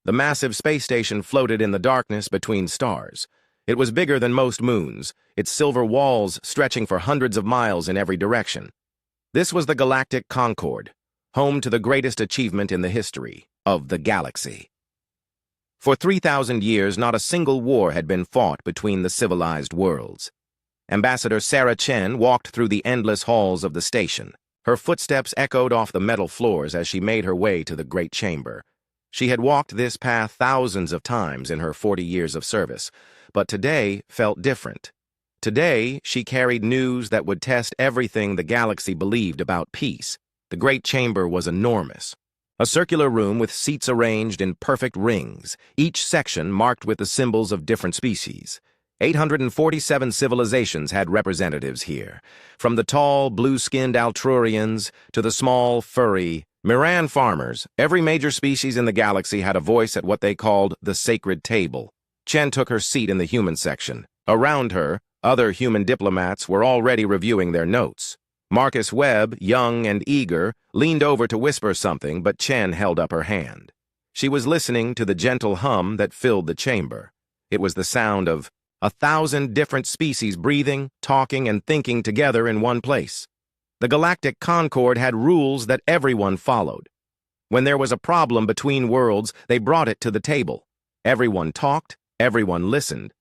The massive space station floated in the darkness between stars. It was bigger than most moons, its silver walls stretching for hundreds of miles in every direction. This was the Galactic Concord, home to the greatest achievement in the history of the galaxy. For 3,000 years, not a single war had been fought between the civilized worlds. Ambassador Sarah Chen walked through the endless halls of the station. Her footsteps echoed off the metal floors as she made her way to the great chamber. She had walked this path thousands of times in her 40 years of service, but today felt different. Today, she carried news that would test everything the galaxy believed about peace. The great chamber was enormous. A circular room with seats arranged in perfect rings, each section marked with the symbols of different species. 847 civilizations had representatives here, from the tall, blue-skinned Altrurians to the small, furry Miran farmers. Every major species in the galaxy had a voice at what they called the sacred table. Chen took her seat in the human section. Around her, other human diplomats were already reviewing their notes. Marcus Webb, young and eager, leaned over to whisper something, but Chen held up her hand. She was listening to the gentle hum that filled the chamber. It was the sound of 1,000 different species breathing, talking, and thinking together in one place. The Galactic Concord had rules that everyone followed. When there was a problem between worlds, they brought it to the table. Everyone talked, everyone listened.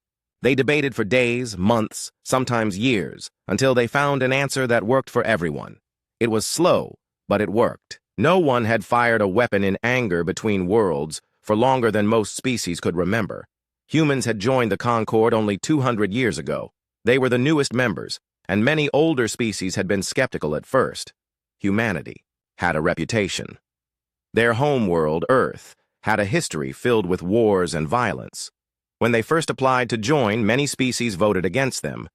They debated for days, months, sometimes years, until they found an answer that worked for everyone. It was slow, but it worked. No one had fired a weapon in anger between worlds for longer than most species could remember. Humans had joined the Concord only 200 years ago. They were the newest members, and many older species had been skeptical at first. Humanity had a reputation. Their homeworld, Earth, had a history filled with wars and violence. When they first applied to join, many species voted against them.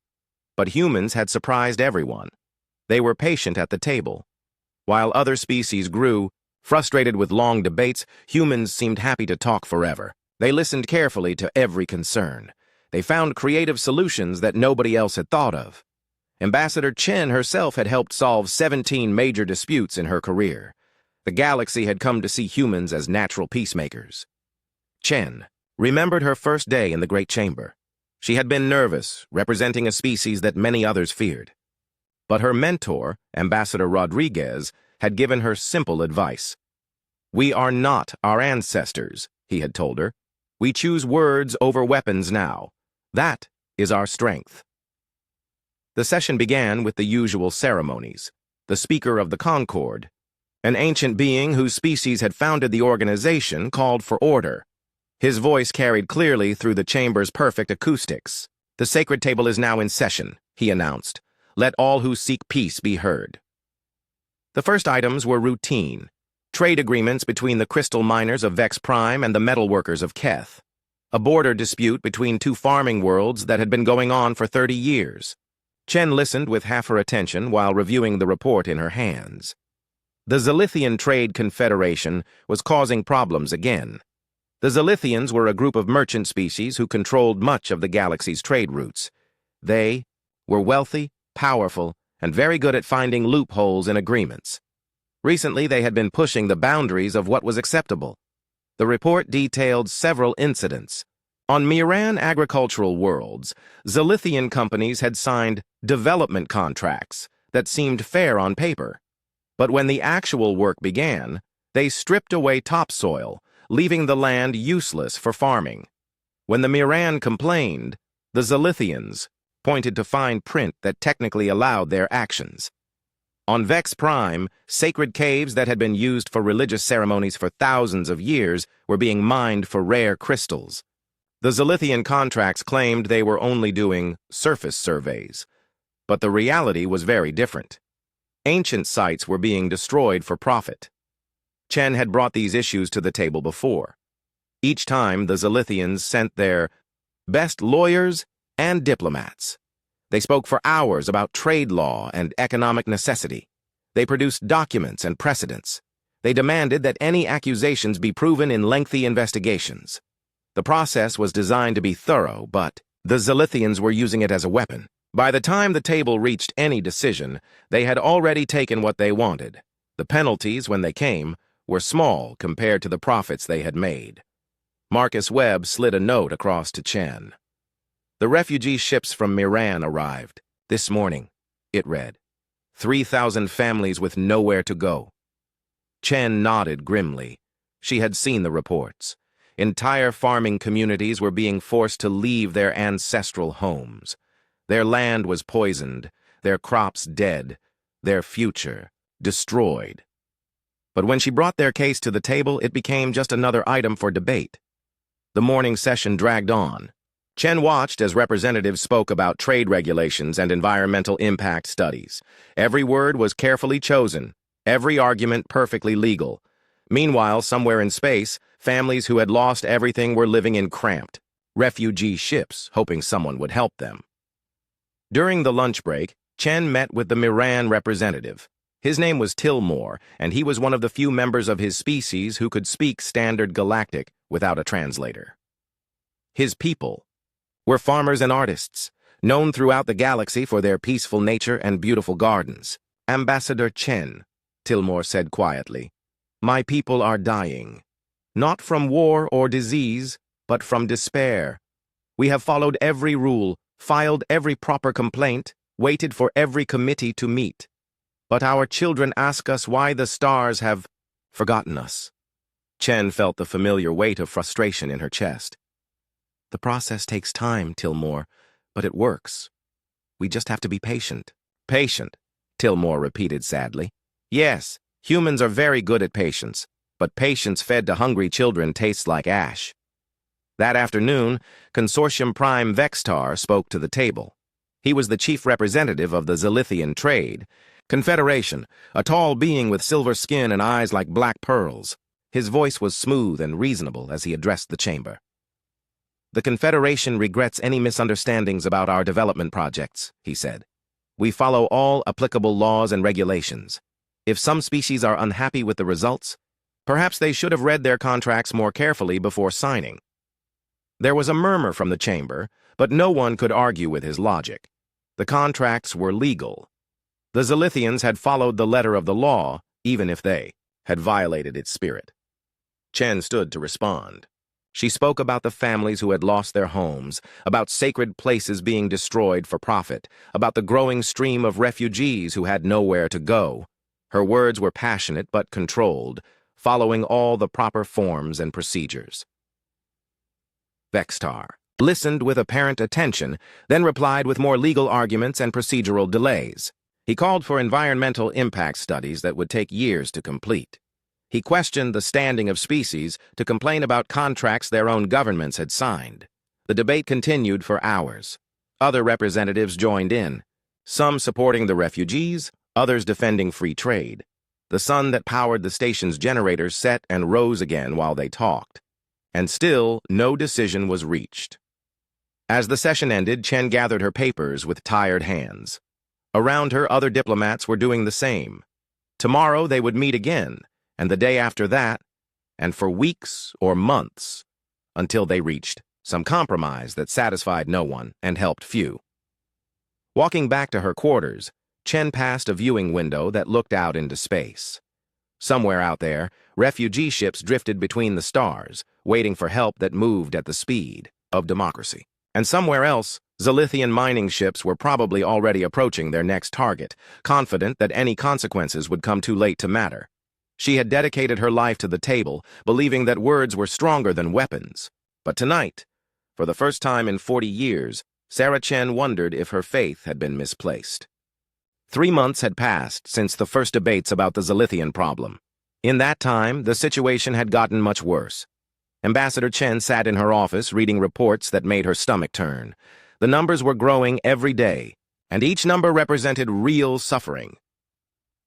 But humans had surprised everyone. They were patient at the table. While other species grew, frustrated with long debates, humans seemed happy to talk forever. They listened carefully to every concern. They found creative solutions that nobody else had thought of. Ambassador Chen herself had helped solve 17 major disputes in her career. The galaxy had come to see humans as natural peacemakers. Chen remembered her first day in the Great Chamber. She had been nervous, representing a species that many others feared. But her mentor, Ambassador Rodriguez, had given her simple advice. "We are not our ancestors," he had told her. "We choose words over weapons now. That is our strength." The session began with the usual ceremonies. The speaker of the Concord, an ancient being whose species had founded the organization, called for order. His voice carried clearly through the chamber's perfect acoustics. "The sacred table is now in session," he announced. "Let all who seek peace be heard." The first items were routine. Trade agreements between the crystal miners of Vex Prime and the metal workers of Keth. A border dispute between two farming worlds that had been going on for 30 years. Chen listened with half her attention while reviewing the report in her hands. The Zithian Trade Confederation was causing problems again. The Zithians were a group of merchant species who controlled much of the galaxy's trade routes. They were wealthy, powerful, and very good at finding loopholes in agreements. Recently, they had been pushing the boundaries of what was acceptable. The report detailed several incidents. On Miran agricultural worlds, Zithian companies had signed development contracts that seemed fair on paper. But when the actual work began, they stripped away topsoil, leaving the land useless for farming. When the Miran complained, the Zithians pointed to fine print that technically allowed their actions. On Vex Prime, sacred caves that had been used for religious ceremonies for thousands of years were being mined for rare crystals. The Zithian contracts claimed they were only doing surface surveys, but the reality was very different. Ancient sites were being destroyed for profit. Chen had brought these issues to the table before. Each time, the Zithians sent their best lawyers and diplomats. They spoke for hours about trade law and economic necessity. They produced documents and precedents. They demanded that any accusations be proven in lengthy investigations. The process was designed to be thorough, but the Zithians were using it as a weapon. By the time the table reached any decision, they had already taken what they wanted. The penalties, when they came, were small compared to the profits they had made. Marcus Webb slid a note across to Chen. The refugee ships from Miran arrived. This morning, it read. 3,000 families with nowhere to go. Chen nodded grimly. She had seen the reports. Entire farming communities were being forced to leave their ancestral homes. Their land was poisoned, their crops dead, their future destroyed. But when she brought their case to the table, it became just another item for debate. The morning session dragged on. Chen watched as representatives spoke about trade regulations and environmental impact studies. Every word was carefully chosen, every argument perfectly legal. Meanwhile, somewhere in space, families who had lost everything were living in cramped, refugee ships, hoping someone would help them. During the lunch break, Chen met with the Miran representative. His name was Tillmore, and he was one of the few members of his species who could speak standard Galactic without a translator. His people were farmers and artists, known throughout the galaxy for their peaceful nature and beautiful gardens. Ambassador Chen, Tillmore said quietly, my people are dying. Not from war or disease, but from despair. We have followed every rule, filed every proper complaint, waited for every committee to meet. But our children ask us why the stars have forgotten us. Chen felt the familiar weight of frustration in her chest. The process takes time, Tillmore, but it works. We just have to be patient. Patient, Tillmore repeated sadly. Yes, humans are very good at patience, but patience fed to hungry children tastes like ash. That afternoon, Consortium Prime Vextar spoke to the table. He was the chief representative of the Zithian trade Confederation, a tall being with silver skin and eyes like black pearls. His voice was smooth and reasonable as he addressed the chamber. The Confederation regrets any misunderstandings about our development projects, he said. We follow all applicable laws and regulations. If some species are unhappy with the results, perhaps they should have read their contracts more carefully before signing. There was a murmur from the chamber, but no one could argue with his logic. The contracts were legal. The Zithians had followed the letter of the law, even if they had violated its spirit. Chen stood to respond. She spoke about the families who had lost their homes, about sacred places being destroyed for profit, about the growing stream of refugees who had nowhere to go. Her words were passionate but controlled, following all the proper forms and procedures. Vextar listened with apparent attention, then replied with more legal arguments and procedural delays. He called for environmental impact studies that would take years to complete. He questioned the standing of species to complain about contracts their own governments had signed. The debate continued for hours. Other representatives joined in, some supporting the refugees, others defending free trade. The sun that powered the station's generators set and rose again while they talked. And still, no decision was reached. As the session ended, Chen gathered her papers with tired hands. Around her, other diplomats were doing the same. Tomorrow they would meet again, and the day after that, and for weeks or months, until they reached some compromise that satisfied no one and helped few. Walking back to her quarters, Chen passed a viewing window that looked out into space. Somewhere out there, refugee ships drifted between the stars, waiting for help that moved at the speed of democracy. And somewhere else, Zithian mining ships were probably already approaching their next target, confident that any consequences would come too late to matter. She had dedicated her life to the table, believing that words were stronger than weapons. But tonight, for the first time in 40 years, Sarah Chen wondered if her faith had been misplaced. 3 months had passed since the first debates about the Zithian problem. In that time, the situation had gotten much worse. Ambassador Chen sat in her office reading reports that made her stomach turn. The numbers were growing every day, and each number represented real suffering.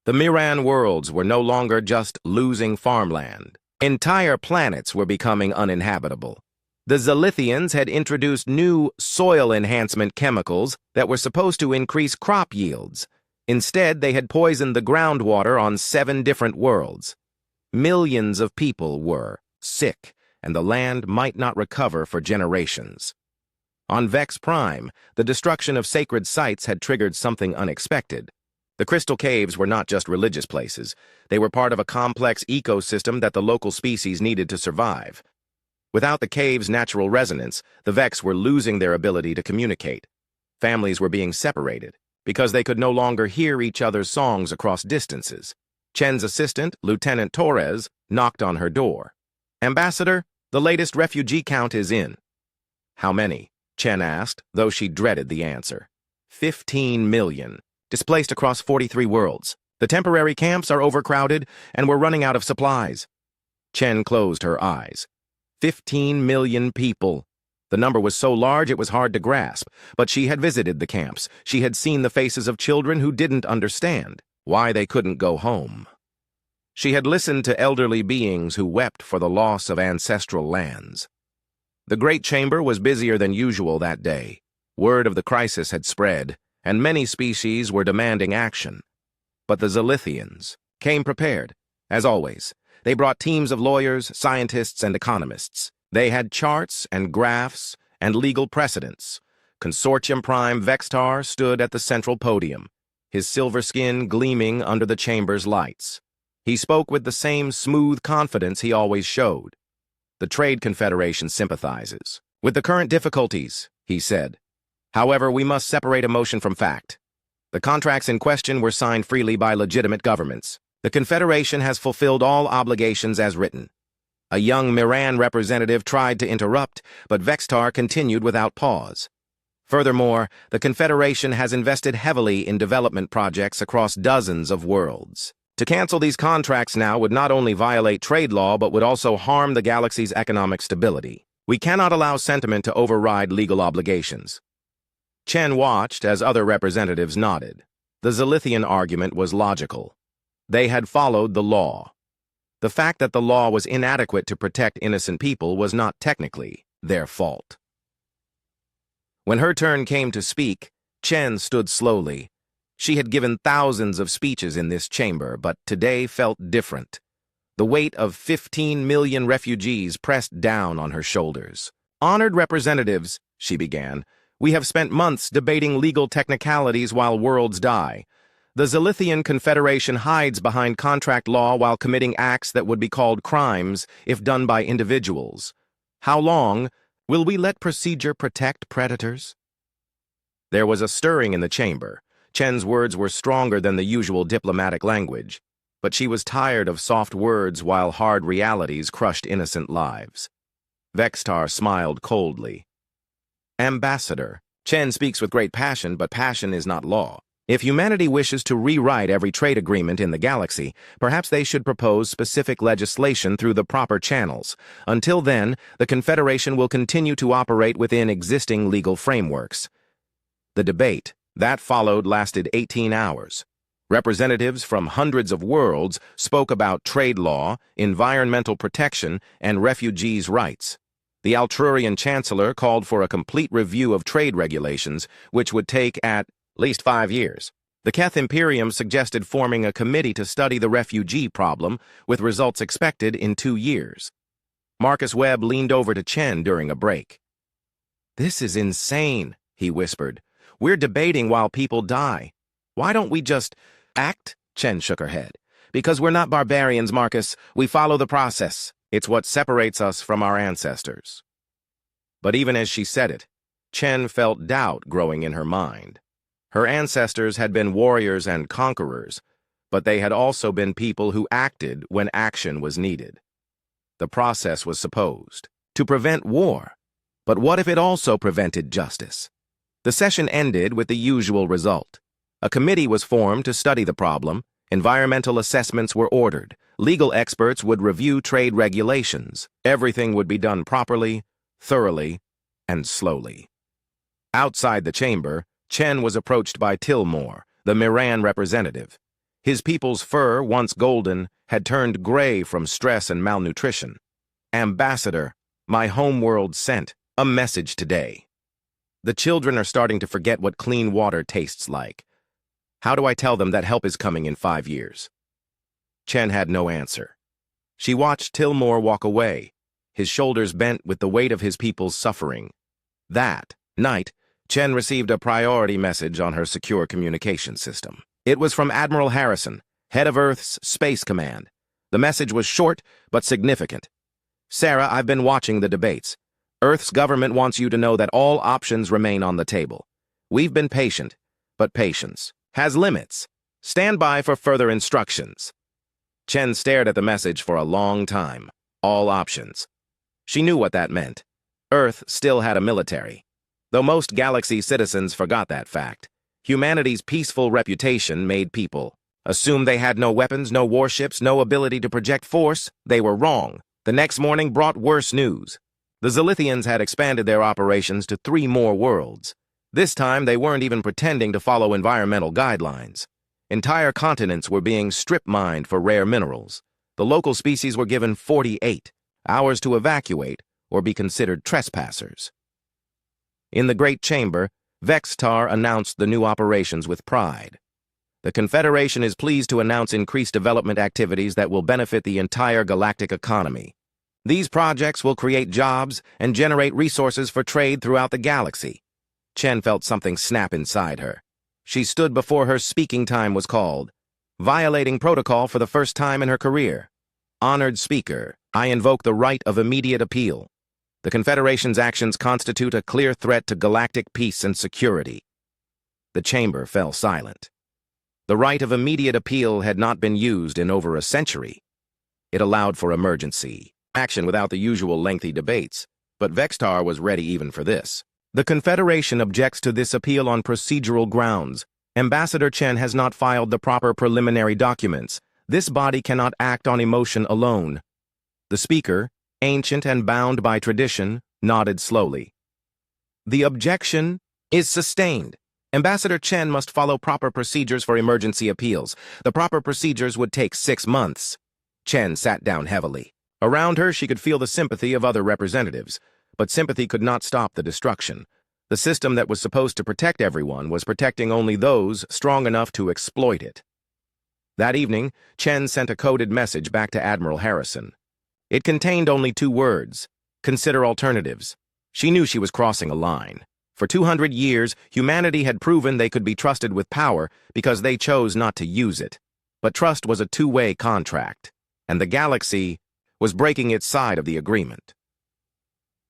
The Miran worlds were no longer just losing farmland. Entire planets were becoming uninhabitable. The Zithians had introduced new soil enhancement chemicals that were supposed to increase crop yields. Instead, they had poisoned the groundwater on 7 different worlds. Millions of people were sick, and the land might not recover for generations. On Vex Prime, the destruction of sacred sites had triggered something unexpected. The crystal caves were not just religious places. They were part of a complex ecosystem that the local species needed to survive. Without the cave's natural resonance, the Vex were losing their ability to communicate. Families were being separated because they could no longer hear each other's songs across distances. Chen's assistant, Lieutenant Torres, knocked on her door. "Ambassador, the latest refugee count is in." "How many?" Chen asked, though she dreaded the answer. 15 million, displaced across 43 worlds. The temporary camps are overcrowded, and we're running out of supplies. Chen closed her eyes. 15 million people. The number was so large it was hard to grasp, but she had visited the camps. She had seen the faces of children who didn't understand why they couldn't go home. She had listened to elderly beings who wept for the loss of ancestral lands. The Great Chamber was busier than usual that day. Word of the crisis had spread, and many species were demanding action. But the Zithians came prepared, as always. They brought teams of lawyers, scientists, and economists. They had charts and graphs and legal precedents. Consortium Prime Vextar stood at the central podium, his silver skin gleaming under the chamber's lights. He spoke with the same smooth confidence he always showed. "The Trade Confederation sympathizes with the current difficulties," he said. "However, we must separate emotion from fact. The contracts in question were signed freely by legitimate governments. The Confederation has fulfilled all obligations as written." A young Miran representative tried to interrupt, but Vextar continued without pause. "Furthermore, the Confederation has invested heavily in development projects across dozens of worlds. To cancel these contracts now would not only violate trade law but would also harm the galaxy's economic stability. We cannot allow sentiment to override legal obligations." Chen watched as other representatives nodded. The Zithian argument was logical. They had followed the law. The fact that the law was inadequate to protect innocent people was not technically their fault. When her turn came to speak, Chen stood slowly. She had given thousands of speeches in this chamber, but today felt different. The weight of 15 million refugees pressed down on her shoulders. "Honored representatives," she began, "we have spent months debating legal technicalities while worlds die. The Zithian Confederation hides behind contract law while committing acts that would be called crimes if done by individuals. How long will we let procedure protect predators?" There was a stirring in the chamber. Chen's words were stronger than the usual diplomatic language, but she was tired of soft words while hard realities crushed innocent lives. Vextar smiled coldly. "Ambassador, Chen speaks with great passion, but passion is not law. If humanity wishes to rewrite every trade agreement in the galaxy, perhaps they should propose specific legislation through the proper channels. Until then, the Confederation will continue to operate within existing legal frameworks." The debate that followed lasted 18 hours. Representatives from hundreds of worlds spoke about trade law, environmental protection, and refugees' rights. The Altrurian Chancellor called for a complete review of trade regulations, which would take at least 5 years. The Keth Imperium suggested forming a committee to study the refugee problem, with results expected in 2 years. Marcus Webb leaned over to Chen during a break. "This is insane," he whispered. "We're debating while people die. Why don't we just act?" Chen shook her head. "Because we're not barbarians, Marcus. We follow the process. It's what separates us from our ancestors." But even as she said it, Chen felt doubt growing in her mind. Her ancestors had been warriors and conquerors, but they had also been people who acted when action was needed. The process was supposed to prevent war, but what if it also prevented justice? The session ended with the usual result. A committee was formed to study the problem, environmental assessments were ordered, legal experts would review trade regulations. Everything would be done properly, thoroughly, and slowly. Outside the chamber, Chen was approached by Tilmore, the Miran representative. His people's fur, once golden, had turned gray from stress and malnutrition. "Ambassador, my homeworld sent a message today. The children are starting to forget what clean water tastes like. How do I tell them that help is coming in 5 years?" Chen had no answer. She watched Tilmore walk away, his shoulders bent with the weight of his people's suffering. That night, Chen received a priority message on her secure communication system. It was from Admiral Harrison, head of Earth's Space Command. The message was short but significant. Sarah, I've been watching the debates. Earth's government wants you to know that all options remain on the table. We've been patient, but patience has limits. Stand by for further instructions. Chen stared at the message for a long time. All options. She knew what that meant. Earth still had a military. Though most galaxy citizens forgot that fact, humanity's peaceful reputation made people assume they had no weapons, no warships, no ability to project force. They were wrong. The next morning brought worse news. The Zithians had expanded their operations to 3 more worlds. This time, they weren't even pretending to follow environmental guidelines. Entire continents were being strip-mined for rare minerals. The local species were given 48 hours to evacuate or be considered trespassers. In the Great Chamber, Vextar announced the new operations with pride. The Confederation is pleased to announce increased development activities that will benefit the entire galactic economy. These projects will create jobs and generate resources for trade throughout the galaxy. Chen felt something snap inside her. She stood before her speaking time was called, violating protocol for the first time in her career. Honored speaker, I invoke the right of immediate appeal. The Confederation's actions constitute a clear threat to galactic peace and security. The chamber fell silent. The right of immediate appeal had not been used in over a century. It allowed for emergency action without the usual lengthy debates, but Vextar was ready even for this. The Confederation objects to this appeal on procedural grounds. Ambassador Chen has not filed the proper preliminary documents. This body cannot act on emotion alone. The speaker, ancient and bound by tradition, nodded slowly. The objection is sustained. Ambassador Chen must follow proper procedures for emergency appeals. The proper procedures would take 6 months. Chen sat down heavily. Around her, she could feel the sympathy of other representatives, but sympathy could not stop the destruction. The system that was supposed to protect everyone was protecting only those strong enough to exploit it. That evening, Chen sent a coded message back to Admiral Harrison. It contained only 2 words: consider alternatives. She knew she was crossing a line. For 200 years, humanity had proven they could be trusted with power because they chose not to use it. But trust was a 2-way contract, and the galaxy was breaking its side of the agreement.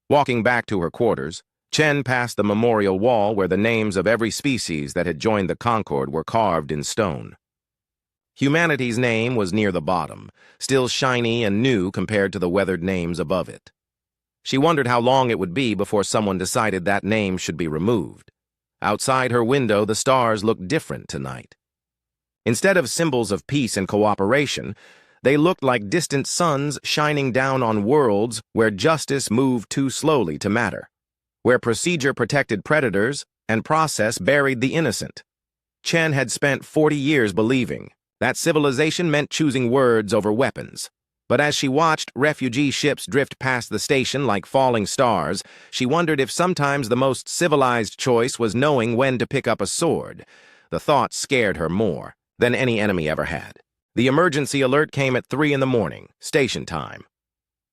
Walking back to her quarters, Chen passed the memorial wall where the names of every species that had joined the Concord were carved in stone. Humanity's name was near the bottom, still shiny and new compared to the weathered names above it. She wondered how long it would be before someone decided that name should be removed. Outside her window, the stars looked different tonight. Instead of symbols of peace and cooperation, they looked like distant suns shining down on worlds where justice moved too slowly to matter, where procedure protected predators and process buried the innocent. Chen had spent 40 years believing that civilization meant choosing words over weapons. But as she watched refugee ships drift past the station like falling stars, she wondered if sometimes the most civilized choice was knowing when to pick up a sword. The thought scared her more than any enemy ever had. The emergency alert came at 3 in the morning, station time.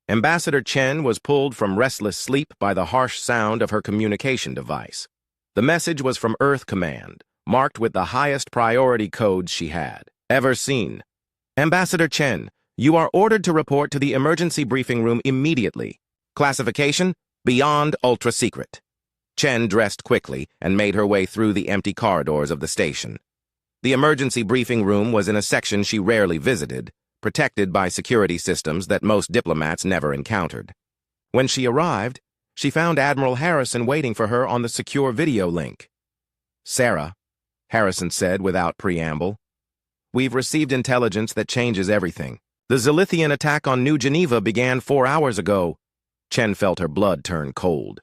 Ambassador Chen was pulled from restless sleep by the harsh sound of her communication device. The message was from Earth Command, marked with the highest priority codes she had ever seen. Ambassador Chen, you are ordered to report to the emergency briefing room immediately. Classification: beyond ultra secret. Chen dressed quickly and made her way through the empty corridors of the station. The emergency briefing room was in a section she rarely visited, protected by security systems that most diplomats never encountered. When she arrived, she found Admiral Harrison waiting for her on the secure video link. Sarah, Harrison said without preamble, we've received intelligence that changes everything. The Zithian attack on New Geneva began 4 hours ago. Chen felt her blood turn cold.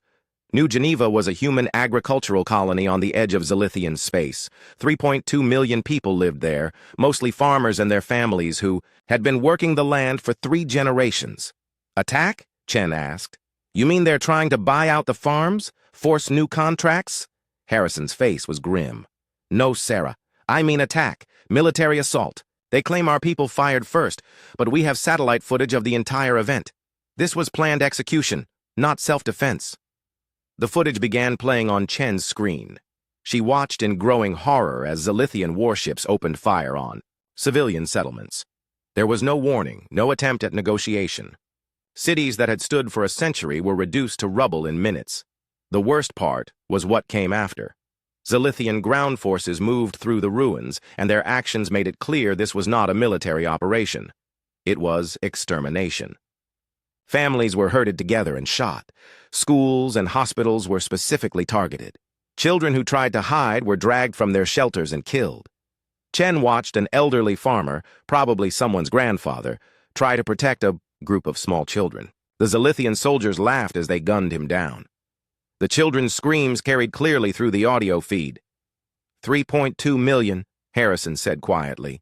New Geneva was a human agricultural colony on the edge of Zithian space. 3.2 million people lived there, mostly farmers and their families who had been working the land for 3 generations. Attack? Chen asked. You mean they're trying to buy out the farms? Force new contracts? Harrison's face was grim. No, Sarah. I mean attack. Military assault. They claim our people fired first, but we have satellite footage of the entire event. This was planned execution, not self-defense. The footage began playing on Chen's screen. She watched in growing horror as Zithian warships opened fire on civilian settlements. There was no warning, no attempt at negotiation. Cities that had stood for a century were reduced to rubble in minutes. The worst part was what came after. Zithian ground forces moved through the ruins, and their actions made it clear this was not a military operation. It was extermination. Families were herded together and shot. Schools and hospitals were specifically targeted. Children who tried to hide were dragged from their shelters and killed. Chen watched an elderly farmer, probably someone's grandfather, try to protect a group of small children. The Zithian soldiers laughed as they gunned him down. The children's screams carried clearly through the audio feed. 3.2 million, Harrison said quietly.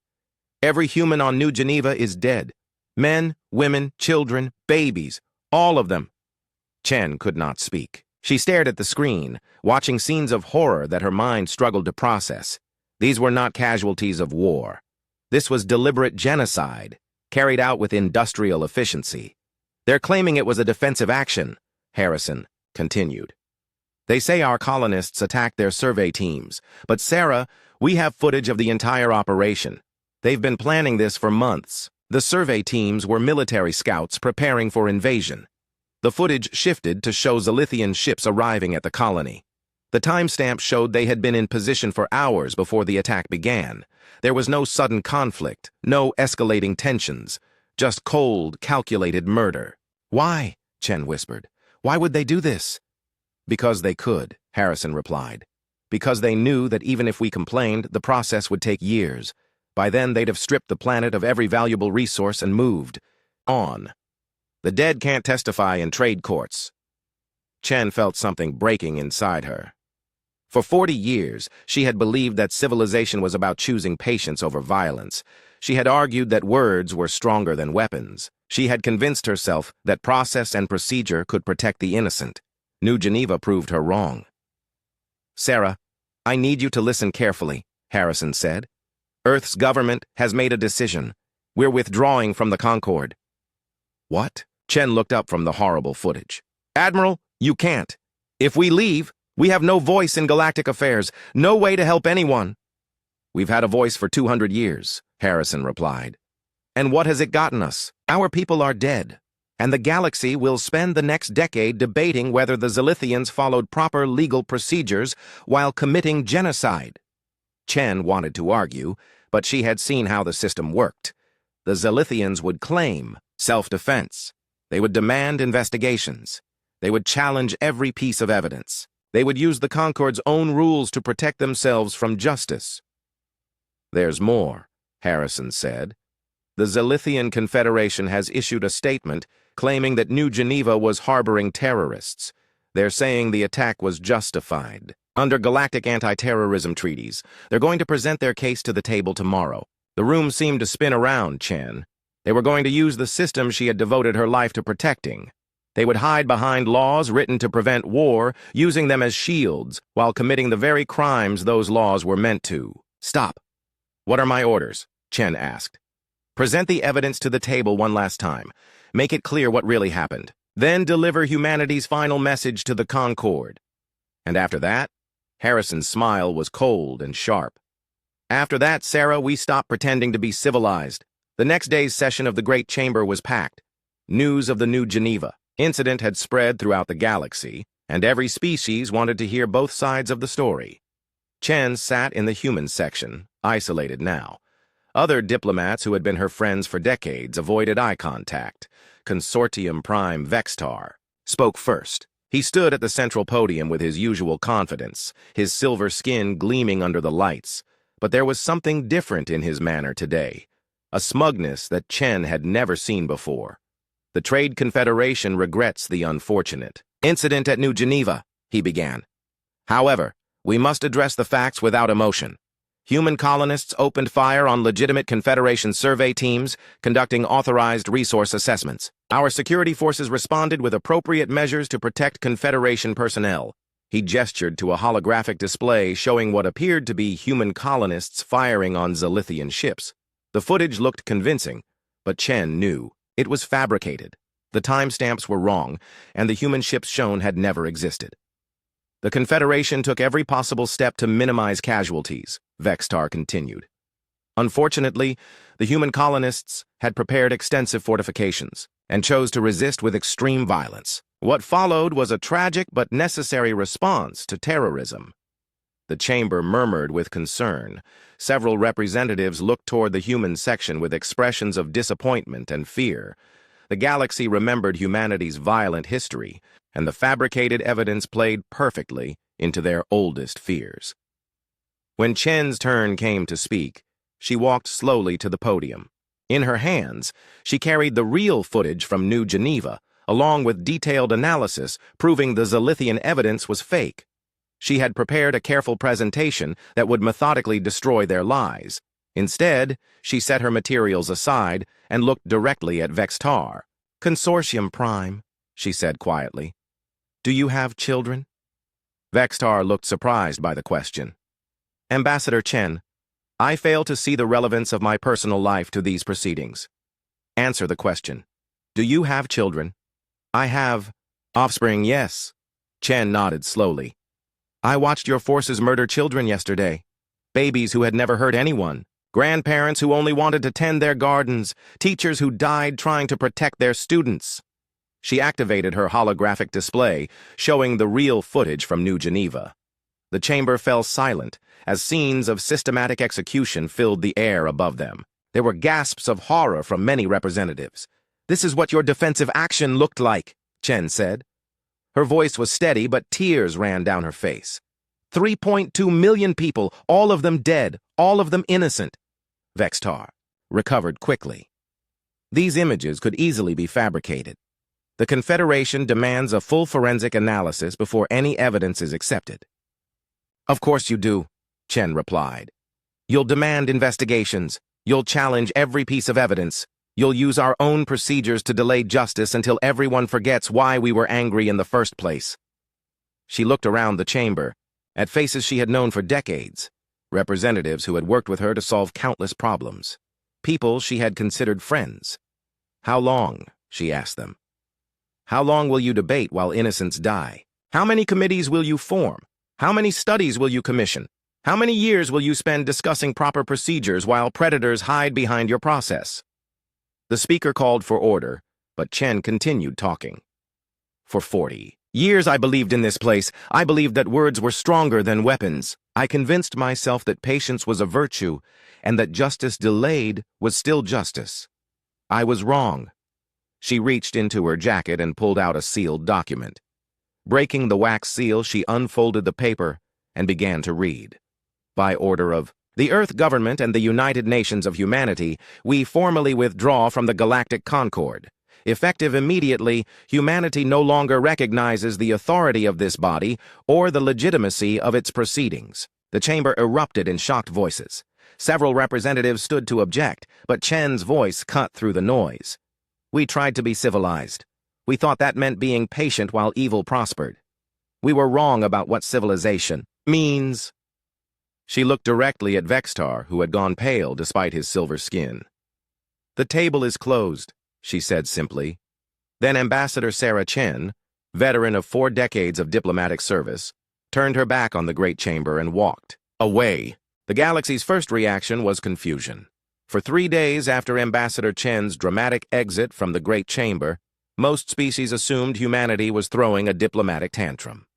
Every human on New Geneva is dead. Men, women, children, babies, all of them. Chen could not speak. She stared at the screen, watching scenes of horror that her mind struggled to process. These were not casualties of war. This was deliberate genocide, carried out with industrial efficiency. They're claiming it was a defensive action, Harrison continued. They say our colonists attacked their survey teams, but Sarah, we have footage of the entire operation. They've been planning this for months. The survey teams were military scouts preparing for invasion. The footage shifted to show Zithian ships arriving at the colony. The timestamp showed they had been in position for hours before the attack began. There was no sudden conflict, no escalating tensions, just cold, calculated murder. Why? Chen whispered. Why would they do this? Because they could, Harrison replied. Because they knew that even if we complained, the process would take years. By then, they'd have stripped the planet of every valuable resource and moved on. The dead can't testify in trade courts. Chen felt something breaking inside her. For 40 years, she had believed that civilization was about choosing patience over violence. She had argued that words were stronger than weapons. She had convinced herself that process and procedure could protect the innocent. New Geneva proved her wrong. Sarah, I need you to listen carefully, Harrison said. Earth's government has made a decision. We're withdrawing from the Concord. What? Chen looked up from the horrible footage. Admiral, you can't. If we leave, we have no voice in galactic affairs, no way to help anyone. We've had a voice for 200 years, Harrison replied. And what has it gotten us? Our people are dead, and the galaxy will spend the next decade debating whether the Zithians followed proper legal procedures while committing genocide. Chen wanted to argue, but she had seen how the system worked. The Zithians would claim self-defense. They would demand investigations. They would challenge every piece of evidence. They would use the Concord's own rules to protect themselves from justice. There's more, Harrison said. The Zithian Confederation has issued a statement claiming that New Geneva was harboring terrorists. They're saying the attack was justified. Under galactic anti-terrorism treaties, they're going to present their case to the table tomorrow. The room seemed to spin around Chen. They were going to use the system she had devoted her life to protecting. They would hide behind laws written to prevent war, using them as shields, while committing the very crimes those laws were meant to. Stop. What are my orders? Chen asked. Present the evidence to the table one last time. Make it clear what really happened. Then deliver humanity's final message to the Concord. And after that, Harrison's smile was cold and sharp. After that, Sarah, we stopped pretending to be civilized. The next day's session of the Great Chamber was packed. News of the New Geneva incident had spread throughout the galaxy, and every species wanted to hear both sides of the story. Chen sat in the human section, isolated now. Other diplomats who had been her friends for decades avoided eye contact. Consortium Prime Vextar spoke first. He stood at the central podium with his usual confidence, his silver skin gleaming under the lights. But there was something different in his manner today, a smugness that Chen had never seen before. The Trade Confederation regrets the unfortunate incident at New Geneva, he began. However, we must address the facts without emotion. Human colonists opened fire on legitimate Confederation survey teams, conducting authorized resource assessments. Our security forces responded with appropriate measures to protect Confederation personnel. He gestured to a holographic display showing what appeared to be human colonists firing on Zithian ships. The footage looked convincing, but Chen knew it was fabricated. The timestamps were wrong, and the human ships shown had never existed. The Confederation took every possible step to minimize casualties, Vextar continued. Unfortunately, the human colonists had prepared extensive fortifications. and chose to resist with extreme violence. What followed was a tragic but necessary response to terrorism. The chamber murmured with concern. Several representatives looked toward the human section with expressions of disappointment and fear. The galaxy remembered humanity's violent history, and the fabricated evidence played perfectly into their oldest fears. When Chen's turn came to speak, she walked slowly to the podium. In her hands, she carried the real footage from New Geneva, along with detailed analysis proving the Zithian evidence was fake. She had prepared a careful presentation that would methodically destroy their lies. Instead, she set her materials aside and looked directly at Vextar. "Consortium Prime," she said quietly. "Do you have children?" Vextar looked surprised by the question. "Ambassador Chen, I fail to see the relevance of my personal life to these proceedings. Answer the question. Do you have children?" "I have offspring, yes." Chen nodded slowly. "I watched your forces murder children yesterday. Babies who had never hurt anyone. Grandparents who only wanted to tend their gardens. Teachers who died trying to protect their students." She activated her holographic display, showing the real footage from New Geneva. The chamber fell silent as scenes of systematic execution filled the air above them. There were gasps of horror from many representatives. "This is what your defensive action looked like," Chen said. Her voice was steady, but tears ran down her face. 3.2 million people, all of them dead, all of them innocent. Vextar recovered quickly. These images could easily be fabricated. The Confederation demands a full forensic analysis before any evidence is accepted. "Of course you do," Chen replied. "You'll demand investigations. You'll challenge every piece of evidence. You'll use our own procedures to delay justice until everyone forgets why we were angry in the first place." She looked around the chamber, at faces she had known for decades, representatives who had worked with her to solve countless problems, people she had considered friends. "How long?" she asked them. "How long will you debate while innocents die? How many committees will you form? How many studies will you commission? How many years will you spend discussing proper procedures while predators hide behind your process?" The speaker called for order, but Chen continued talking. "For 40 years I believed in this place. I believed that words were stronger than weapons. I convinced myself that patience was a virtue, and that justice delayed was still justice. I was wrong." She reached into her jacket and pulled out a sealed document. Breaking the wax seal, she unfolded the paper and began to read. "By order of the Earth Government and the United Nations of Humanity, we formally withdraw from the Galactic Concord. Effective immediately, humanity no longer recognizes the authority of this body or the legitimacy of its proceedings." The chamber erupted in shocked voices. Several representatives stood to object, but Chen's voice cut through the noise. "We tried to be civilized. We thought that meant being patient while evil prospered. We were wrong about what civilization means." She looked directly at Vextar, who had gone pale despite his silver skin. "The table is closed," she said simply. Then Ambassador Sarah Chen, veteran of 4 decades of diplomatic service, turned her back on the Great Chamber and walked away. The galaxy's first reaction was confusion. For 3 days after Ambassador Chen's dramatic exit from the Great Chamber, most species assumed humanity was throwing a diplomatic tantrum.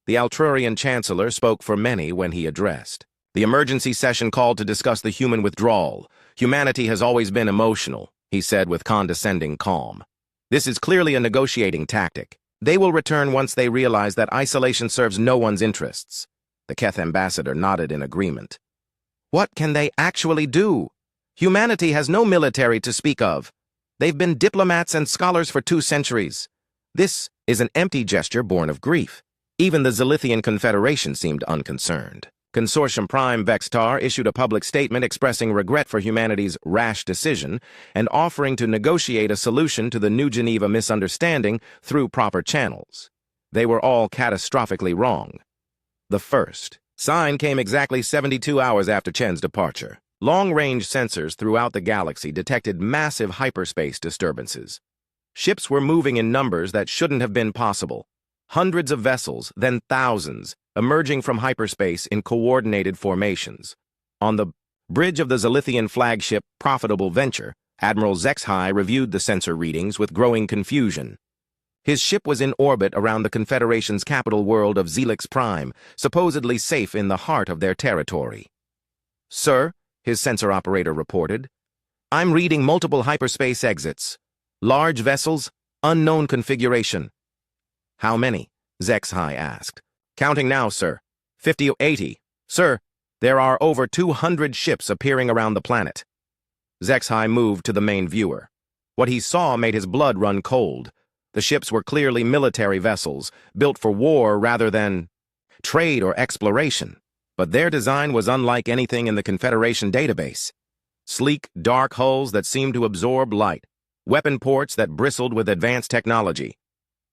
The Altrurian Chancellor spoke for many when he addressed. "The emergency session called to discuss the human withdrawal. Humanity has always been emotional," he said with condescending calm. "This is clearly a negotiating tactic. They will return once they realize that isolation serves no one's interests." The Keth ambassador nodded in agreement. "What can they actually do? Humanity has no military to speak of. They've been diplomats and scholars for 2 centuries. This is an empty gesture born of grief." Even the Zithian Confederation seemed unconcerned. Consortium Prime Vextar issued a public statement expressing regret for humanity's rash decision and offering to negotiate a solution to the New Geneva misunderstanding through proper channels. They were all catastrophically wrong. The first sign came exactly 72 hours after Chen's departure. Long-range sensors throughout the galaxy detected massive hyperspace disturbances. Ships were moving in numbers that shouldn't have been possible. Hundreds of vessels, then thousands, emerging from hyperspace in coordinated formations. On the bridge of the Zithian flagship Profitable Venture, Admiral Zexhai reviewed the sensor readings with growing confusion. His ship was in orbit around the Confederation's capital world of Zelix Prime, supposedly safe in the heart of their territory. "Sir," his sensor operator reported, "I'm reading multiple hyperspace exits. Large vessels, unknown configuration." "How many?" Zexhai asked. "Counting now, sir. 50 or 80. Sir, there are over 200 ships appearing around the planet." Zexhai moved to the main viewer. What he saw made his blood run cold. The ships were clearly military vessels, built for war rather than trade or exploration. But their design was unlike anything in the Confederation database. Sleek, dark hulls that seemed to absorb light. Weapon ports that bristled with advanced technology.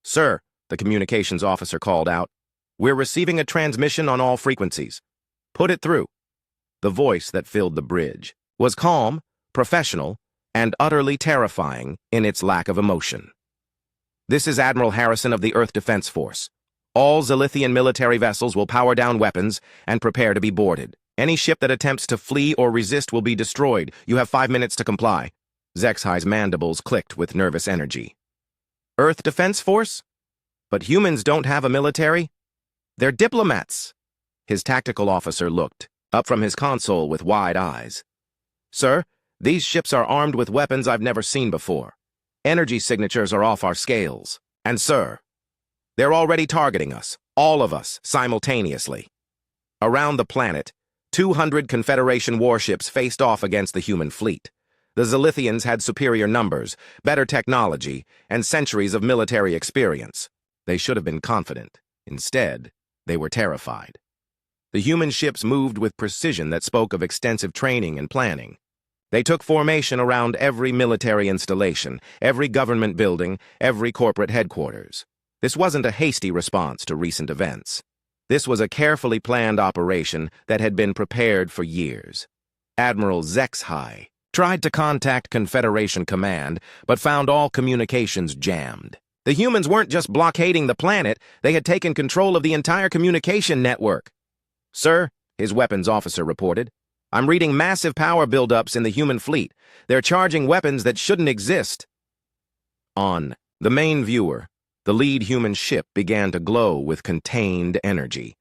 "Sir," the communications officer called out, "we're receiving a transmission on all frequencies. Put it through." The voice that filled the bridge was calm, professional, and utterly terrifying in its lack of emotion. "This is Admiral Harrison of the Earth Defense Force. All Zithian military vessels will power down weapons and prepare to be boarded. Any ship that attempts to flee or resist will be destroyed. You have 5 minutes to comply." Zexhai's mandibles clicked with nervous energy. "Earth Defense Force? But humans don't have a military? They're diplomats." His tactical officer looked up from his console with wide eyes. "Sir, these ships are armed with weapons I've never seen before. Energy signatures are off our scales. And sir, they're already targeting us, all of us, simultaneously." Around the planet, 200 Confederation warships faced off against the human fleet. The Zithians had superior numbers, better technology, and centuries of military experience. They should have been confident. Instead, they were terrified. The human ships moved with precision that spoke of extensive training and planning. They took formation around every military installation, every government building, every corporate headquarters. This wasn't a hasty response to recent events. This was a carefully planned operation that had been prepared for years. Admiral Zexhai tried to contact Confederation Command, but found all communications jammed. The humans weren't just blockading the planet, they had taken control of the entire communication network. "Sir," his weapons officer reported, "I'm reading massive power buildups in the human fleet. They're charging weapons that shouldn't exist." On the main viewer, the lead human ship began to glow with contained energy.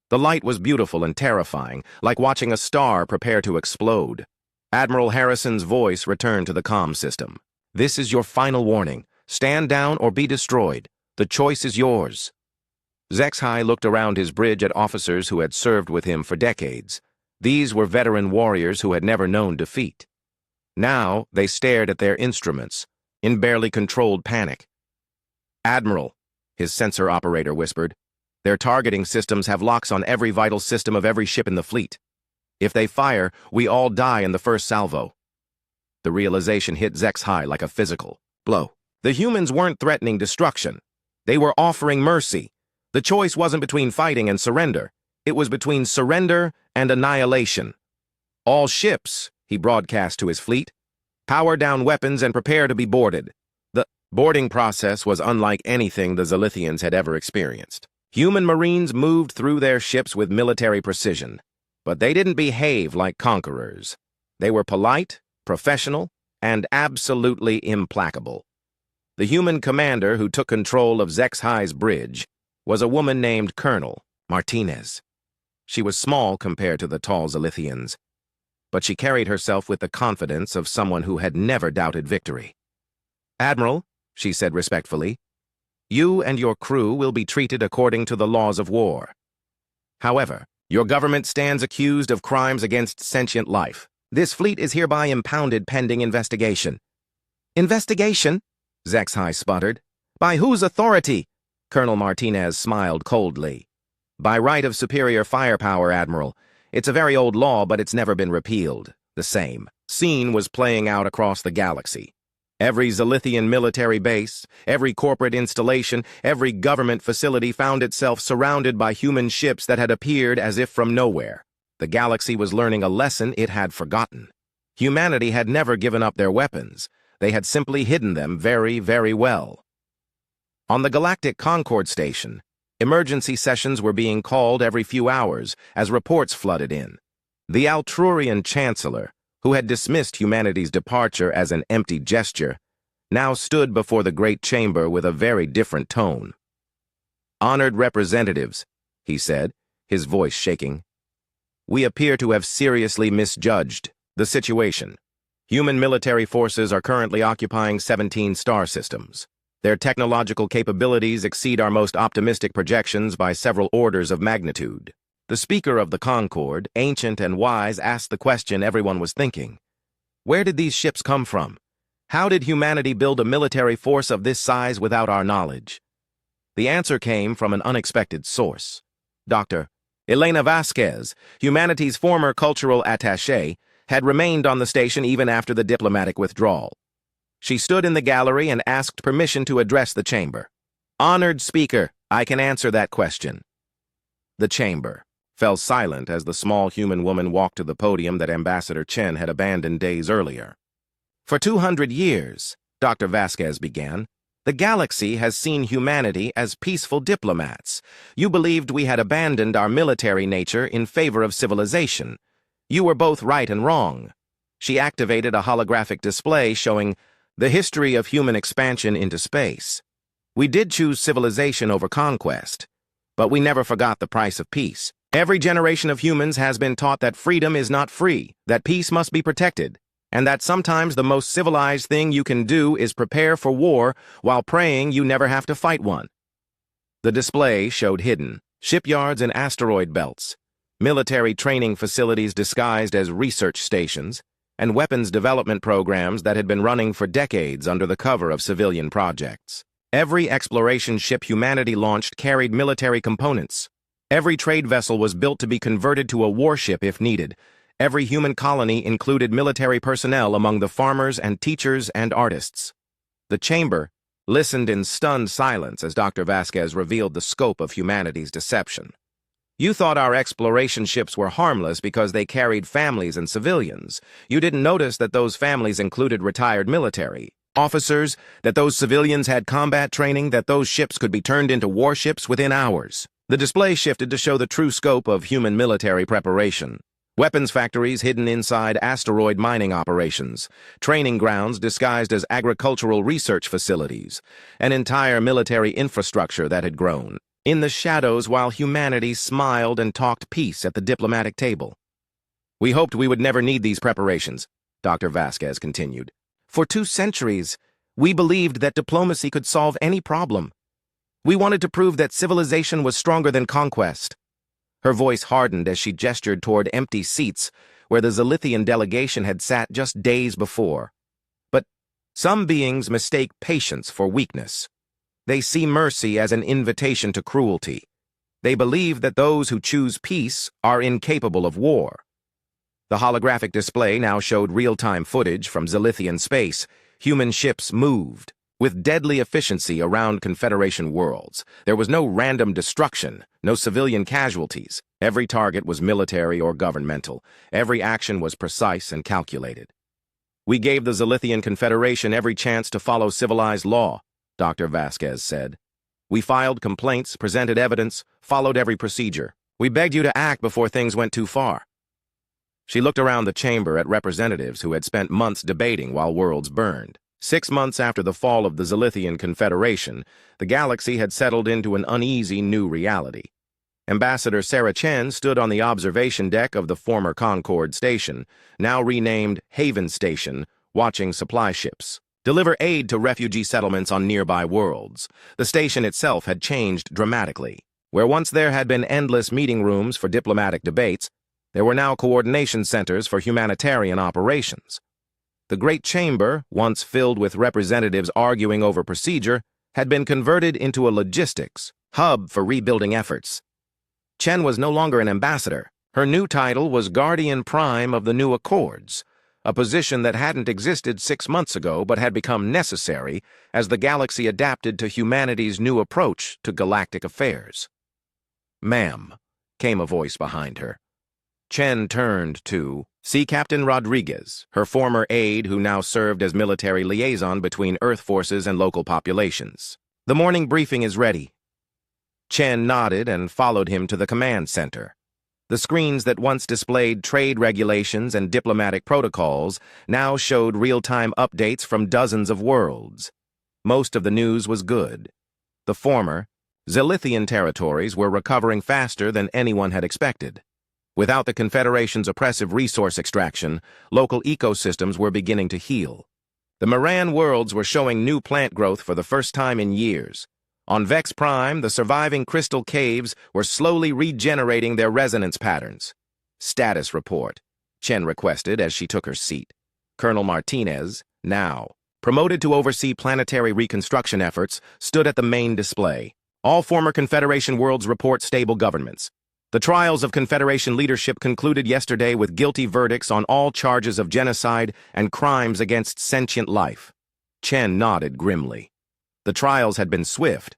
The light was beautiful and terrifying, like watching a star prepare to explode. Admiral Harrison's voice returned to the comm system. "This is your final warning. Stand down or be destroyed. The choice is yours." Zexhai looked around his bridge at officers who had served with him for decades. These were veteran warriors who had never known defeat. Now they stared at their instruments, in barely controlled panic. "Admiral," his sensor operator whispered, "their targeting systems have locks on every vital system of every ship in the fleet. If they fire, we all die in the first salvo." The realization hit Zexhai like a physical blow. The humans weren't threatening destruction. They were offering mercy. The choice wasn't between fighting and surrender. It was between surrender and annihilation. "All ships," he broadcast to his fleet, "power down weapons and prepare to be boarded." The boarding process was unlike anything the Zithians had ever experienced. Human Marines moved through their ships with military precision, but they didn't behave like conquerors. They were polite, professional, and absolutely implacable. The human commander who took control of Zexhai's bridge was a woman named Colonel Martinez. She was small compared to the tall Zithians, but she carried herself with the confidence of someone who had never doubted victory. "Admiral," she said respectfully, "you and your crew will be treated according to the laws of war. However, your government stands accused of crimes against sentient life. This fleet is hereby impounded pending investigation." "Investigation?" Zexhai sputtered. "By whose authority?" Colonel Martinez smiled coldly. "By right of superior firepower, Admiral. It's a very old law, but it's never been repealed. The same scene was playing out across the galaxy. Every Zithian military base, every corporate installation, every government facility found itself surrounded by human ships that had appeared as if from nowhere. The galaxy was learning a lesson it had forgotten. Humanity had never given up their weapons. They had simply hidden them very, very well. On the Galactic Concord station, emergency sessions were being called every few hours as reports flooded in. The Altrurian Chancellor who had dismissed humanity's departure as an empty gesture, now stood before the great chamber with a very different tone. "Honored representatives," he said, his voice shaking, "we appear to have seriously misjudged the situation. Human military forces are currently occupying 17 star systems. Their technological capabilities exceed our most optimistic projections by several orders of magnitude." The speaker of the Concord, ancient and wise, asked the question everyone was thinking. Where did these ships come from? How did humanity build a military force of this size without our knowledge? The answer came from an unexpected source. Dr. Elena Vasquez, humanity's former cultural attaché, had remained on the station even after the diplomatic withdrawal. She stood in the gallery and asked permission to address the chamber. "Honored speaker, I can answer that question." The chamber fell silent as the small human woman walked to the podium that Ambassador Chen had abandoned days earlier. "For 200 years, Dr. Vasquez began, the galaxy has seen humanity as peaceful diplomats. You believed we had abandoned our military nature in favor of civilization. You were both right and wrong." She activated a holographic display showing the history of human expansion into space. "We did choose civilization over conquest, but we never forgot the price of peace. Every generation of humans has been taught that freedom is not free, that peace must be protected, and that sometimes the most civilized thing you can do is prepare for war while praying you never have to fight one." The display showed hidden shipyards and asteroid belts, military training facilities disguised as research stations, and weapons development programs that had been running for decades under the cover of civilian projects. Every exploration ship humanity launched carried military components. Every trade vessel was built to be converted to a warship if needed. Every human colony included military personnel among the farmers and teachers and artists. The chamber listened in stunned silence as Dr. Vasquez revealed the scope of humanity's deception. "You thought our exploration ships were harmless because they carried families and civilians. You didn't notice that those families included retired military officers, that those civilians had combat training, that those ships could be turned into warships within hours." The display shifted to show the true scope of human military preparation. Weapons factories hidden inside asteroid mining operations, training grounds disguised as agricultural research facilities, an entire military infrastructure that had grown in the shadows while humanity smiled and talked peace at the diplomatic table. "We hoped we would never need these preparations," Dr. Vasquez continued. "For 2 centuries, we believed that diplomacy could solve any problem. We wanted to prove that civilization was stronger than conquest." Her voice hardened as she gestured toward empty seats where the Zithian delegation had sat just days before. "But some beings mistake patience for weakness. They see mercy as an invitation to cruelty. They believe that those who choose peace are incapable of war." The holographic display now showed real-time footage from Zithian space. Human ships moved with deadly efficiency around Confederation worlds. There was no random destruction, no civilian casualties. Every target was military or governmental. Every action was precise and calculated. "We gave the Zithian Confederation every chance to follow civilized law," Dr. Vasquez said. "We filed complaints, presented evidence, followed every procedure. We begged you to act before things went too far." She looked around the chamber at representatives who had spent months debating while worlds burned. 6 months after the fall of the Zithian Confederation, the galaxy had settled into an uneasy new reality. Ambassador Sarah Chen stood on the observation deck of the former Concord station, now renamed Haven Station, watching supply ships deliver aid to refugee settlements on nearby worlds. The station itself had changed dramatically. Where once there had been endless meeting rooms for diplomatic debates, there were now coordination centers for humanitarian operations. The Great Chamber, once filled with representatives arguing over procedure, had been converted into a logistics hub for rebuilding efforts. Chen was no longer an ambassador. Her new title was Guardian Prime of the New Accords, a position that hadn't existed 6 months ago but had become necessary as the galaxy adapted to humanity's new approach to galactic affairs. "Ma'am," came a voice behind her. Chen turned to Sea Captain Rodriguez, her former aide who now served as military liaison between Earth forces and local populations. "The morning briefing is ready." Chen nodded and followed him to the command center. The screens that once displayed trade regulations and diplomatic protocols now showed real-time updates from dozens of worlds. Most of the news was good. The former, Zithian territories were recovering faster than anyone had expected. Without the Confederation's oppressive resource extraction, local ecosystems were beginning to heal. The Moran worlds were showing new plant growth for the first time in years. On Vex Prime, the surviving crystal caves were slowly regenerating their resonance patterns. Status report, Chen requested as she took her seat. Colonel Martinez, now promoted to oversee planetary reconstruction efforts, stood at the main display. All former Confederation worlds report stable governments. The trials of Confederation leadership concluded yesterday with guilty verdicts on all charges of genocide and crimes against sentient life. Chen nodded grimly. The trials had been swift,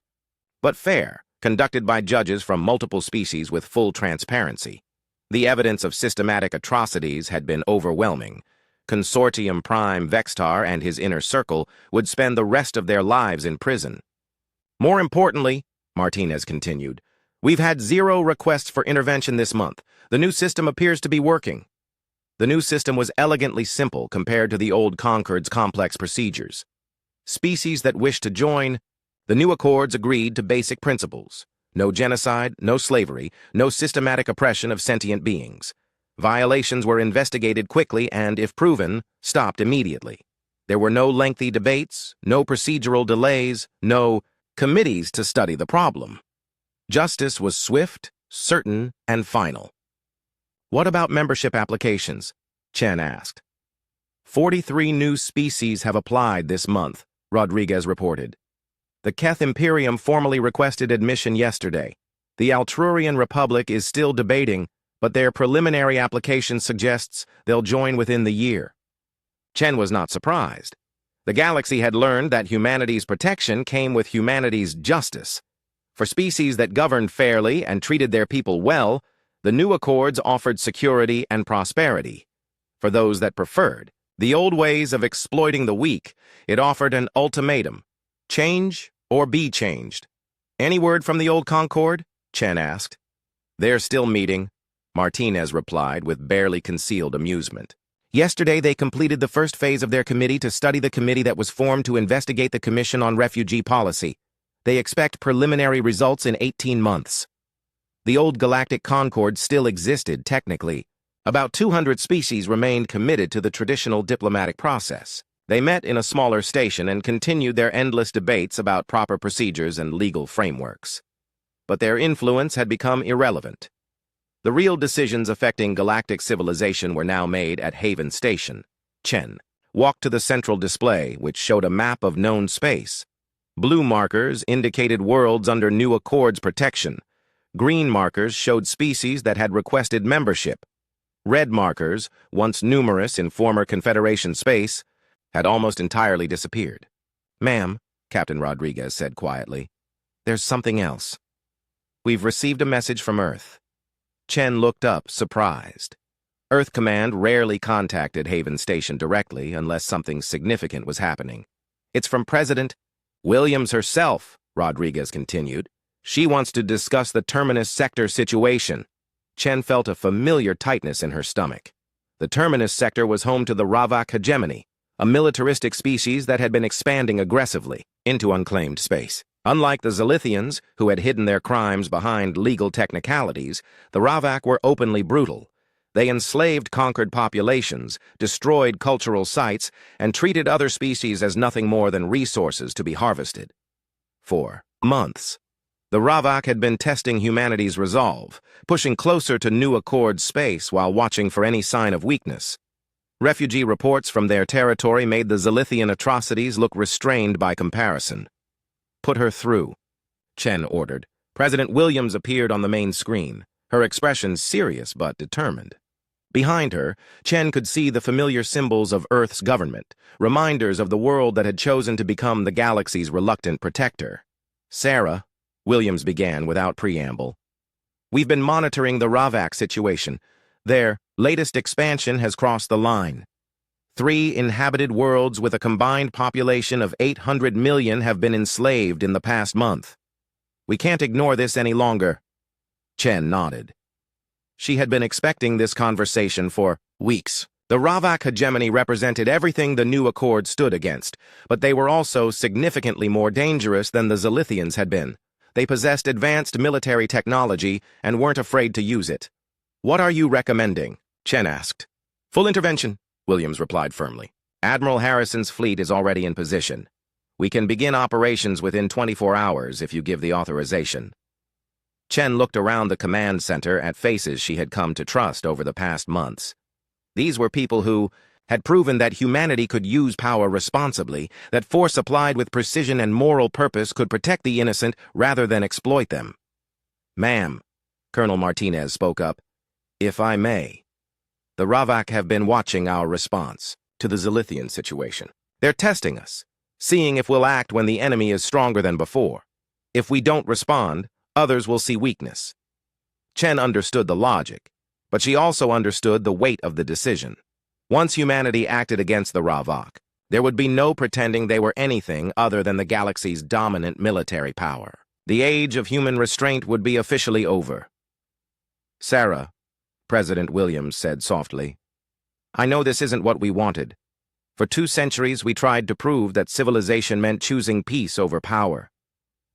but fair, conducted by judges from multiple species with full transparency. The evidence of systematic atrocities had been overwhelming. Consortium Prime Vextar and his inner circle would spend the rest of their lives in prison. More importantly, Martinez continued, we've had 0 requests for intervention this month. The new system appears to be working. The new system was elegantly simple compared to the old Concord's complex procedures. Species that wished to join, the new accords agreed to basic principles. No genocide, no slavery, no systematic oppression of sentient beings. Violations were investigated quickly and, if proven, stopped immediately. There were no lengthy debates, no procedural delays, no committees to study the problem. Justice was swift, certain, and final. What about membership applications? Chen asked. 43 new species have applied this month, Rodriguez reported. The Keth Imperium formally requested admission yesterday. The Altrurian Republic is still debating, but their preliminary application suggests they'll join within the year. Chen was not surprised. The galaxy had learned that humanity's protection came with humanity's justice. For species that governed fairly and treated their people well, the new accords offered security and prosperity. For those that preferred the old ways of exploiting the weak, it offered an ultimatum: change or be changed. Any word from the old Concord? Chen asked. They're still meeting, Martinez replied with barely concealed amusement. Yesterday, they completed the first phase of their committee to study the committee that was formed to investigate the Commission on Refugee Policy. They expect preliminary results in 18 months. The old Galactic Concord still existed, technically. About 200 species remained committed to the traditional diplomatic process. They met in a smaller station and continued their endless debates about proper procedures and legal frameworks. But their influence had become irrelevant. The real decisions affecting galactic civilization were now made at Haven Station. Chen walked to the central display, which showed a map of known space. Blue markers indicated worlds under new Accord's protection. Green markers showed species that had requested membership. Red markers, once numerous in former Confederation space, had almost entirely disappeared. Ma'am, Captain Rodriguez said quietly, there's something else. We've received a message from Earth. Chen looked up, surprised. Earth Command rarely contacted Haven Station directly unless something significant was happening. It's from President Williams herself, Rodriguez continued. She wants to discuss the Terminus sector situation. Chen felt a familiar tightness in her stomach. The Terminus sector was home to the Ravak hegemony, a militaristic species that had been expanding aggressively into unclaimed space. Unlike the Zithians, who had hidden their crimes behind legal technicalities, the Ravak were openly brutal. They enslaved conquered populations, destroyed cultural sites, and treated other species as nothing more than resources to be harvested. For months, the Ravak had been testing humanity's resolve, pushing closer to new Accord space while watching for any sign of weakness. Refugee reports from their territory made the Zithian atrocities look restrained by comparison. Put her through, Chen ordered. President Williams appeared on the main screen, her expression serious but determined. Behind her, Chen could see the familiar symbols of Earth's government, reminders of the world that had chosen to become the galaxy's reluctant protector. Sarah, Williams began without preamble. We've been monitoring the Ravak situation. Their latest expansion has crossed the line. 3 inhabited worlds with a combined population of 800 million have been enslaved in the past month. We can't ignore this any longer. Chen nodded. She had been expecting this conversation for weeks. The Ravak hegemony represented everything the new Accord stood against, but they were also significantly more dangerous than the Zithians had been. They possessed advanced military technology and weren't afraid to use it. "What are you recommending?" Chen asked. "Full intervention," Williams replied firmly. "Admiral Harrison's fleet is already in position. We can begin operations within 24 hours if you give the authorization." Chen looked around the command center at faces she had come to trust over the past months. These were people who had proven that humanity could use power responsibly, that force applied with precision and moral purpose could protect the innocent rather than exploit them. "Ma'am," Colonel Martinez spoke up, "if I may. The Ravak have been watching our response to the Zithian situation. They're testing us, seeing if we'll act when the enemy is stronger than before. If we don't respond, others will see weakness." Chen understood the logic, but she also understood the weight of the decision. Once humanity acted against the Ravak, there would be no pretending they were anything other than the galaxy's dominant military power. The age of human restraint would be officially over. "Sarah," President Williams said softly, "I know this isn't what we wanted. For 2 centuries, we tried to prove that civilization meant choosing peace over power.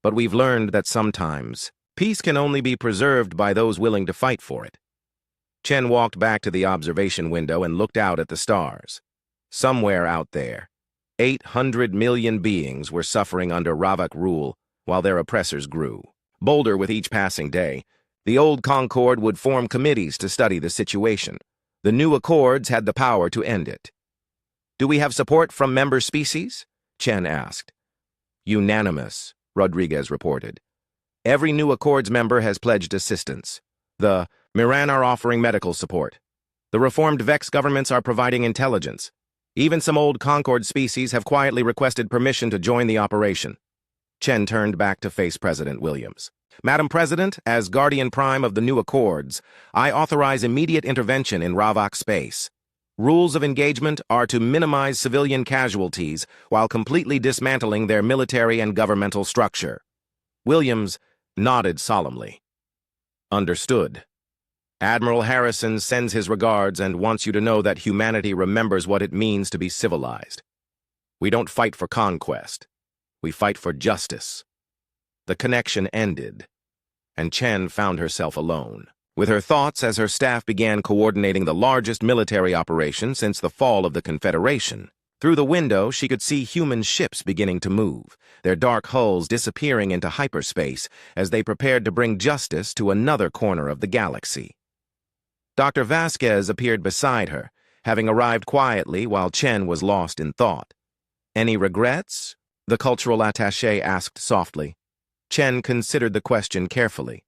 But we've learned that sometimes peace can only be preserved by those willing to fight for it." Chen walked back to the observation window and looked out at the stars. Somewhere out there, 800 million beings were suffering under Ravak rule while their oppressors grew. Bolder with each passing day, the old Concord would form committees to study the situation. The new Accords had the power to end it. "Do we have support from member species?" Chen asked. "Unanimous," Rodriguez reported. "Every new Accords member has pledged assistance. The Miran are offering medical support. The reformed Vex governments are providing intelligence. Even some old Concord species have quietly requested permission to join the operation." Chen turned back to face President Williams. "Madam President, as Guardian Prime of the new Accords, I authorize immediate intervention in Ravak space. Rules of engagement are to minimize civilian casualties while completely dismantling their military and governmental structure." Williams nodded solemnly. "Understood. Admiral Harrison sends his regards and wants you to know that humanity remembers what it means to be civilized. We don't fight for conquest. We fight for justice." The connection ended, and Chen found herself alone with her thoughts as her staff began coordinating the largest military operation since the fall of the Confederation. Through the window, she could see human ships beginning to move, their dark hulls disappearing into hyperspace as they prepared to bring justice to another corner of the galaxy. Dr. Vasquez appeared beside her, having arrived quietly while Chen was lost in thought. "Any regrets?" the cultural attaché asked softly. Chen considered the question carefully.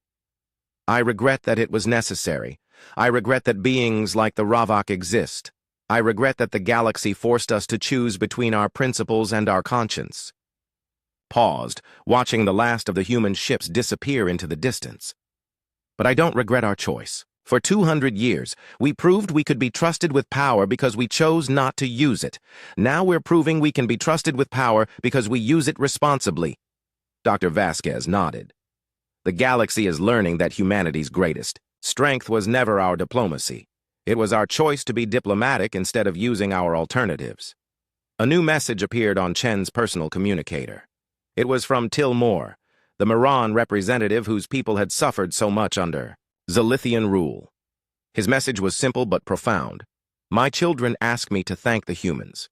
"I regret that it was necessary. I regret that beings like the Ravak exist. I regret that the galaxy forced us to choose between our principles and our conscience." Paused, watching the last of the human ships disappear into the distance. "But I don't regret our choice. For 200 years, we proved we could be trusted with power because we chose not to use it. Now we're proving we can be trusted with power because we use it responsibly." Dr. Vasquez nodded. "The galaxy is learning that humanity's greatest strength was never our diplomacy. It was our choice to be diplomatic instead of using our alternatives." A new message appeared on Chen's personal communicator. It was from Till Moore, the Miran representative whose people had suffered so much under Zithian rule. His message was simple but profound. "My children ask me to thank the humans.